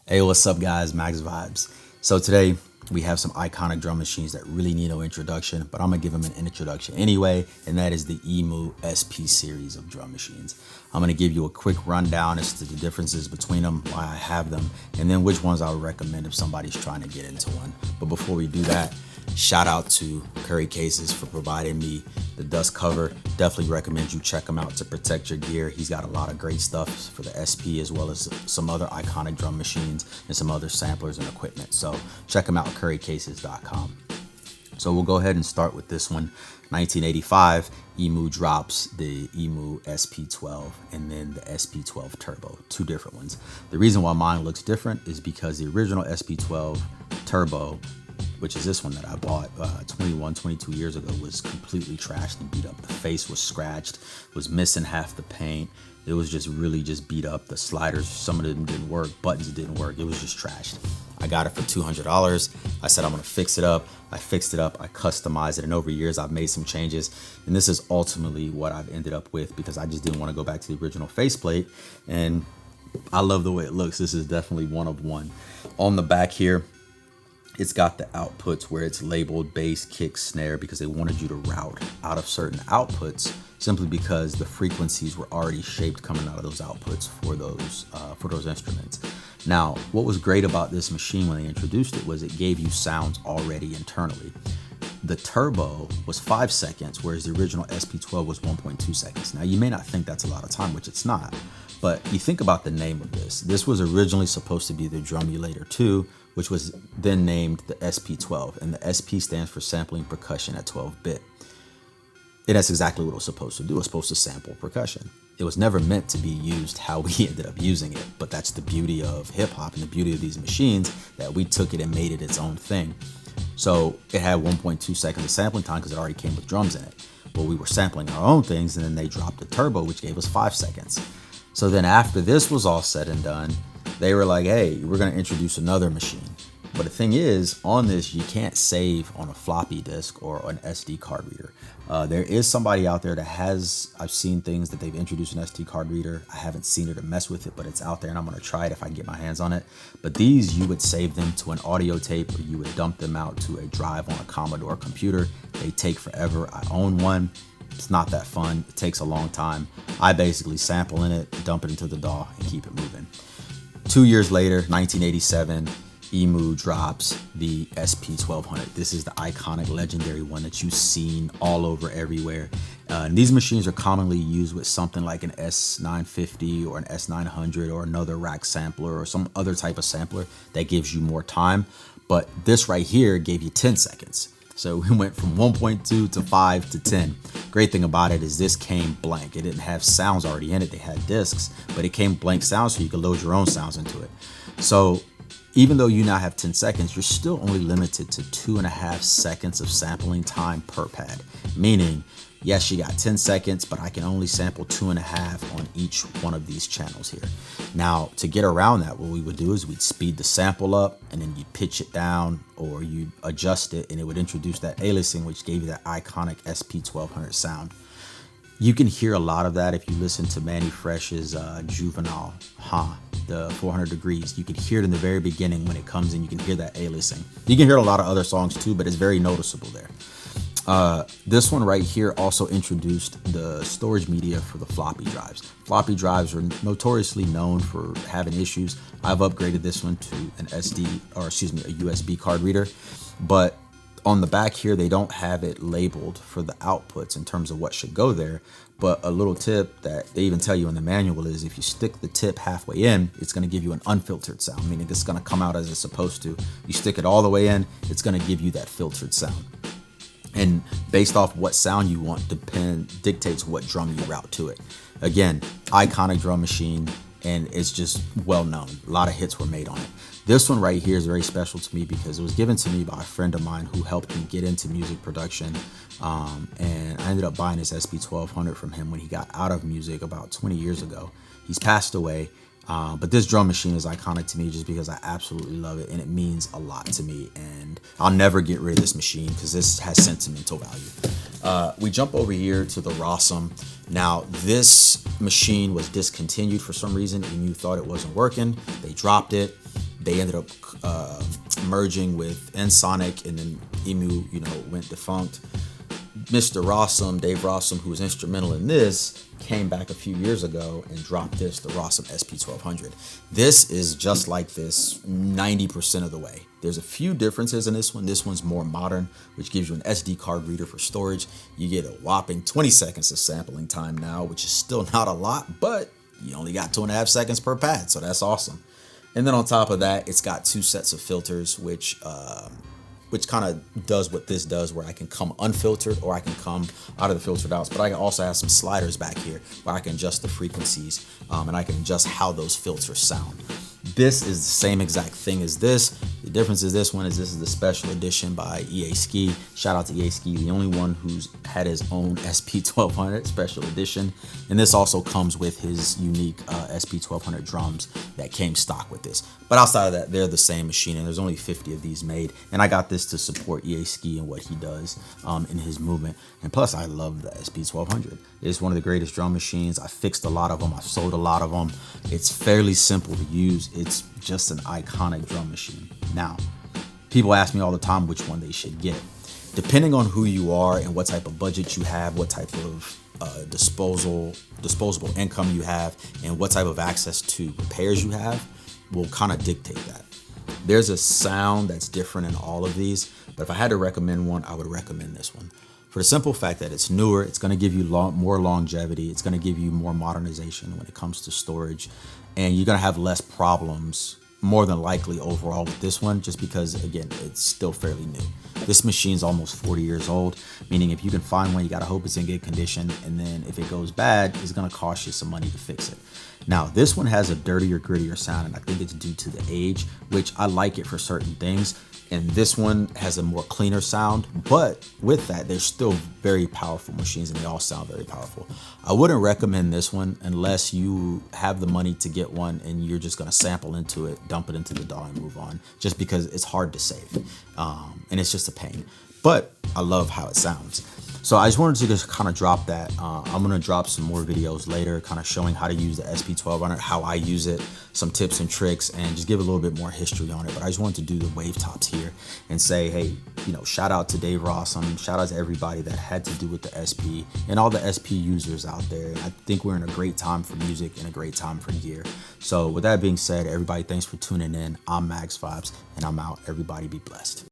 Hey, what's up, guys? Maxx Vibes. So today we have some iconic drum machines that really need no introduction, but I'm gonna give them an introduction anyway, and that is the EMU SP series of drum machines. I'm gonna give you a quick rundown as to the differences between them, why I have them, and then which ones I would recommend if somebody's trying to get into one. But before we do that, shout out to Curry Cases for providing me the dust cover. Definitely recommend you check him out to protect your gear. He's got a lot of great stuff for the SP as well as some other iconic drum machines and some other samplers and equipment. So check him out at currycases.com. So we'll go ahead and start with this one. 1985, EMU drops the EMU SP-12 and then the SP-12 Turbo, two different ones. The reason why mine looks different is because the original SP-12 Turbo, which is this one that I bought 22 years ago, was completely trashed and beat up. The face was scratched, was missing half the paint. It was just really just beat up. The sliders, some of them didn't work, buttons didn't work. It was just trashed. I got it for $200. I said, I'm gonna fix it up. I fixed it up, I customized it, and over years I've made some changes. And this is ultimately what I've ended up with because I just didn't wanna go back to the original faceplate. And I love the way it looks. This is definitely one of one. On the back here, it's got the outputs where it's labeled bass, kick, snare because they wanted you to route out of certain outputs simply because the frequencies were already shaped coming out of those outputs for those instruments. Now, what was great about this machine when they introduced it was it gave you sounds already internally. The Turbo was 5 seconds, whereas the original SP-12 was 1.2 seconds. Now, you may not think that's a lot of time, which it's not, but you think about the name of this. This was originally supposed to be the Drumulator 2, which was then named the SP-12, and the SP stands for sampling percussion at 12-bit. And that's exactly what it was supposed to do. It was supposed to sample percussion. It was never meant to be used how we ended up using it, but that's the beauty of hip hop and the beauty of these machines, that we took it and made it its own thing. So it had 1.2 seconds of sampling time because it already came with drums in it. But we were sampling our own things, and then they dropped the Turbo, which gave us 5 seconds. So then after this was all said and done, they were like, hey, we're going to introduce another machine. But the thing is, on this, you can't save on a floppy disk or an SD card reader. There is somebody out there that has, I've seen things that they've introduced an SD card reader. I haven't seen it or mess with it, but it's out there and I'm going to try it if I can get my hands on it. But these, you would save them to an audio tape or you would dump them out to a drive on a Commodore computer. They take forever. I own one. It's not that fun. It takes a long time. I basically sample in it, dump it into the DAW, and keep it moving. 2 years later, 1987, EMU drops the SP-1200. This is the iconic, legendary one that you've seen all over everywhere. And these machines are commonly used with something like an S950 or an S900 or another rack sampler or some other type of sampler that gives you more time. But this right here gave you 10 seconds. So we went from 1.2 to 5 to 10. Great thing about it is this came blank. It didn't have sounds already in it. They had discs, but it came blank sounds so you could load your own sounds into it. So even though you now have 10 seconds, you're still only limited to 2.5 seconds of sampling time per pad. Meaning, yes, you got 10 seconds, but I can only sample 2.5 on each one of these channels here. Now, to get around that, what we would do is we'd speed the sample up and then you'd pitch it down or you'd adjust it and it would introduce that aliasing, which gave you that iconic SP-1200 sound. You can hear a lot of that if you listen to Manny Fresh's Juvenile, the 400 Degrees. You can hear it in the very beginning when it comes in. You can hear that aliasing. You can hear a lot of other songs too, but it's very noticeable there. This one right here also introduced the storage media for the floppy drives. Floppy drives are notoriously known for having issues. I've upgraded this one to an a USB card reader, but on the back here, they don't have it labeled for the outputs in terms of what should go there. But a little tip that they even tell you in the manual is if you stick the tip halfway in, it's going to give you an unfiltered sound, meaning it's going to come out as it's supposed to. You stick it all the way in, it's going to give you that filtered sound. And based off what sound you want dictates what drum you route to it. Again, iconic drum machine, and it's just well known. A lot of hits were made on it. This one right here is very special to me because it was given to me by a friend of mine who helped me get into music production. And I ended up buying this SP-1200 from him when he got out of music about 20 years ago. He's passed away. But this drum machine is iconic to me just because I absolutely love it and it means a lot to me. And I'll never get rid of this machine because this has sentimental value. We jump over here to the Rossum. Now, this machine was discontinued for some reason. EMU thought it wasn't working. They dropped it. They ended up merging with Ensoniq, and then EMU, went defunct. Mr. Rossum, Dave Rossum, who was instrumental in this, came back a few years ago and dropped this, the Rossum SP-1200. This is just like this 90% of the way. There's a few differences in this one. This one's more modern, which gives you an SD card reader for storage. You get a whopping 20 seconds of sampling time now, which is still not a lot, but you only got 2.5 seconds per pad, so that's awesome. And then on top of that, it's got 2 sets of filters, which kind of does what this does, where I can come unfiltered or I can come out of the filtered outs. But I can also have some sliders back here where I can adjust the frequencies and I can adjust how those filters sound. This is the same exact thing as this. The difference is this is the special edition by EA Ski. Shout out to EA Ski, the only one who's had his own SP-1200 special edition. And this also comes with his unique SP-1200 drums that came stock with this. But outside of that, they're the same machine, and there's only 50 of these made. And I got this to support EA Ski and what he does in his movement. And plus, I love the SP-1200. It's one of the greatest drum machines. I fixed a lot of them. I've sold a lot of them. It's fairly simple to use. It's just an iconic drum machine. Now, people ask me all the time which one they should get. Depending on who you are and what type of budget you have, what type of disposable income you have, and what type of access to repairs you have will kind of dictate that. There's a sound that's different in all of these, but if I had to recommend one, I would recommend this one. For the simple fact that it's newer, it's going to give you more longevity, it's going to give you more modernization when it comes to storage, and you're going to have less problems, more than likely, overall with this one, just because, again, it's still fairly new. This machine's almost 40 years old, meaning if you can find one, you got to hope it's in good condition, and then if it goes bad, it's going to cost you some money to fix it. Now, this one has a dirtier, grittier sound, and I think it's due to the age, which I like it for certain things. And this one has a more cleaner sound, but with that, they're still very powerful machines, and they all sound very powerful. I wouldn't recommend this one unless you have the money to get one and you're just gonna sample into it, dump it into the DAW and move on, just because it's hard to save. And it's just a pain, but I love how it sounds. So I just wanted to just kind of drop that. I'm going to drop some more videos later kind of showing how to use the SP-1200, how I use it, some tips and tricks, and just give a little bit more history on it. But I just wanted to do the wave tops here and say, hey, shout out to Dave Rossum, shout out to everybody that had to do with the SP and all the SP users out there. I think we're in a great time for music and a great time for gear. So with that being said, everybody, thanks for tuning in. I'm Maxx Vibes, and I'm out. Everybody be blessed.